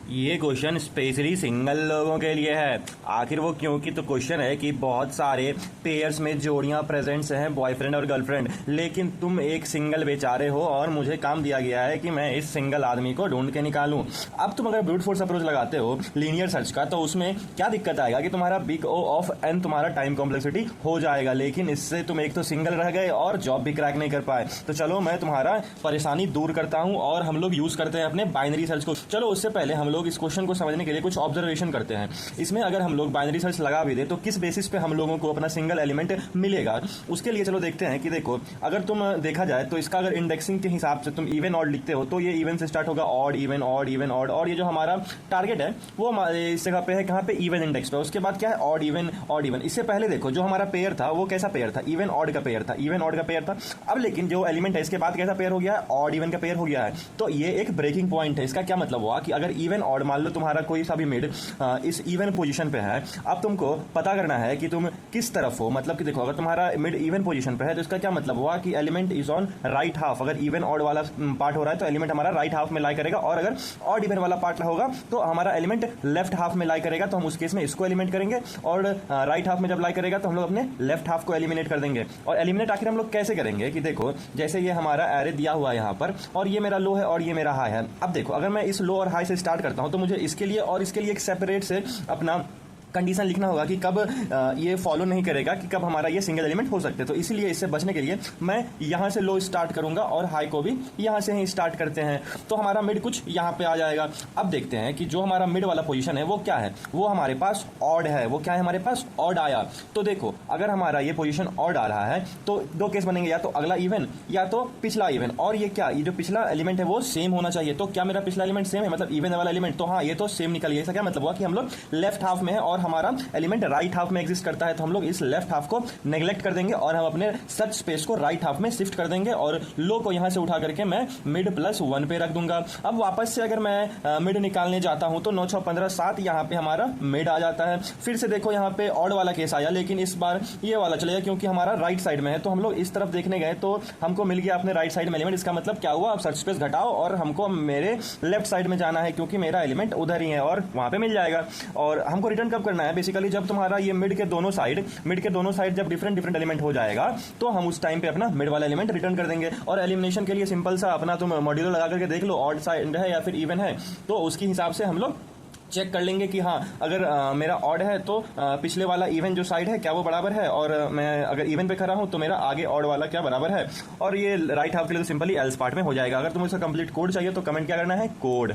ये question specially single लोगों के लिए है। आखिर वो क्योंकि तो क्वेश्चन है कि बहुत सारे पेयर्स में जोड़ियां प्रेजेंट्स हैं, बॉयफ्रेंड और गर्लफ्रेंड, लेकिन तुम एक सिंगल बेचारे हो और मुझे काम दिया गया है कि मैं इस सिंगल आदमी को ढूंढ के निकालूं। अब तुम अगर ब्रूट फोर्स अप्रोच लगाते हो लीनियर सर्च का, तो उसमें क्या दिक्कत आएगा कि तुम्हारा बिग ओ ऑफ एन तुम्हारा टाइम कॉम्प्लेक्सिटी हो जाएगा, लेकिन इससे तुम एक तो सिंगल रह गए और जॉब भी क्रैक नहीं कर पाए। तो चलो मैं तुम्हारा परेशानी दूर करता हूं और हम लोग यूज करते हैं अपने बाइनरी सर्च को। चलो उससे पहले हम लोग इस क्वेश्चन को समझने के लिए कुछ ऑब्जर्वेशन करते हैं। इसमें अगर हम लोग बाइनरी सर्च लगा भी दे तो किस बेसिस पे हम लोगों को अपना सिंगल एलिमेंट मिलेगा, उसके लिए चलो देखते हैं कि देखो अगर तुम देखा जाए तो इसका अगर इंडेक्सिंग के हिसाब से तुम इवन ऑड लिखते हो तो ये इवन से स्टार्ट होगा, odd even odd even odd, और ये जो हमारा टारगेट है वो हमारे इस जगह पे है, कहाँ पे, इवन इंडेक्स पे। उसके बाद क्या है, ऑड इवन ऑड इवन। इससे पहले देखो जो हमारा पेयर था वो कैसा पेयर था, इवन ऑड का पेयर था, इवन ऑड का पेयर था। अब लेकिन जो एलिमेंट है इसके बाद कैसा पेयर हो गया है, ऑड इवन का पेयर हो गया है। तो ये एक ब्रेकिंग पॉइंट है। इसका क्या मतलब हुआ कि अगर इवन ऑड मान लो तुम्हारा कोई सा भी मिड इस इवन पोजीशन पे है, अब तुमको पता करना है कि तुम किस तरफ हो। मतलब कि देखो अगर तुम्हारा मिड इवन पोजीशन पे है तो इसका क्या मतलब हुआ कि element is on right half. अगर इवन ऑड वाला पार्ट हो रहा है तो एलिमेंट हमारा राइट हाफ में लाई करेगा, और अगर ऑड इवन वाला पार्ट होगा तो हमारा एलिमेंट लेफ्ट हाफ में लाई करेगा। तो हम उस केस में इसको एलिमिनेट करेंगे, और राइट हाफ में जब लाई करेगा तो हम लोग अपने लेफ्ट हाफ को एलिमिनेट कर देंगे। और एलिमिनेट आखिर हम लोग कैसे करेंगे कि देखो जैसे ये हमारा एरे दिया हुआ है यहाँ पर, और ये मेरा लो है और ये मेरा हाई है। अब देखो अगर मैं इस लो और हाई से स्टार्ट करता हूं तो मुझे इसके लिए और इसके लिए एक सेपरेट से अपना कंडीशन लिखना होगा कि कब ये फॉलो नहीं करेगा कि कब हमारा ये सिंगल एलिमेंट हो सकते हैं। तो इसीलिए इससे बचने के लिए मैं यहां से लो स्टार्ट करूंगा और हाई को भी यहां से ही स्टार्ट करते हैं। तो हमारा मिड कुछ यहां पे आ जाएगा। अब देखते हैं कि जो हमारा मिड वाला पोजीशन है वो क्या है, वो हमारे पास ऑड है। वो क्या है, हमारे पास ऑड आया। तो देखो अगर हमारा ये पोजीशन ऑड आ रहा है तो दो केस बनेंगे, या तो अगला इवन या तो पिछला इवन। और ये क्या, ये जो पिछला एलिमेंट है वो सेम होना चाहिए। तो क्या मेरा पिछला एलिमेंट सेम है, मतलब इवन वाला एलिमेंट, तो हाँ ये तो सेम निकल गया। इसका क्या मतलब हुआ कि हम लोग लेफ्ट हाफ में है और हमारा एलिमेंट राइट हाफ में एग्जिस्ट करता है। तो हम लोग इस लेफ्ट हाफ को नेग्लेक्ट कर देंगे और हम अपने सर्च स्पेस को राइट हाफ में शिफ्ट कर देंगे, और लो को यहां से उठा करके मैं मिड +1 पे रख दूंगा। अब वापस से अगर मैं मिड निकालने जाता हूं तो 9 6 15 7 यहां पे हमारा मिड आ जाता है। फिर से देखो यहां पे ऑड वाला केस आया, लेकिन इस बार ये वाला चलेगा क्योंकि हमारा राइट साइड में है। तो हम लोग इस तरफ देखने गए तो हमको मिल गया अपने राइट साइड में एलिमेंट। इसका मतलब क्या हुआ, अब सर्च स्पेस घटाओ और हमको मेरे लेफ्ट साइड में जाना है क्योंकि मेरा एलिमेंट उधर ही है और वहां पे मिल जाएगा। और हमको रिटर्न कब करना है, बेसिकली जब तुम्हारा ये मिड के दोनों साइड जब डिफरेंट एलिमेंट हो जाएगा तो हम उस टाइम पे अपना मिड वाला एलिमेंट रिटर्न कर देंगे। और एलिमिनेशन के लिए सिंपल सा अपना तुम मॉड्यूलो लगा करके देख लो, ऑड साइड है या फिर इवन है, तो उसके हिसाब से हम लोग चेक कर लेंगे कि हाँ अगर मेरा ऑड है तो पिछले वाला इवन जो साइड है क्या वो बराबर है, और मैं अगर इवन पे खड़ा हूं तो मेरा आगे ऑड वाला क्या बराबर है। और ये राइट हाफ के लिए तो सिंपली एल्स पार्ट में हो जाएगा। अगर तुम्हें इसका कंप्लीट कोड चाहिए तो कमेंट क्या करना है, कोड।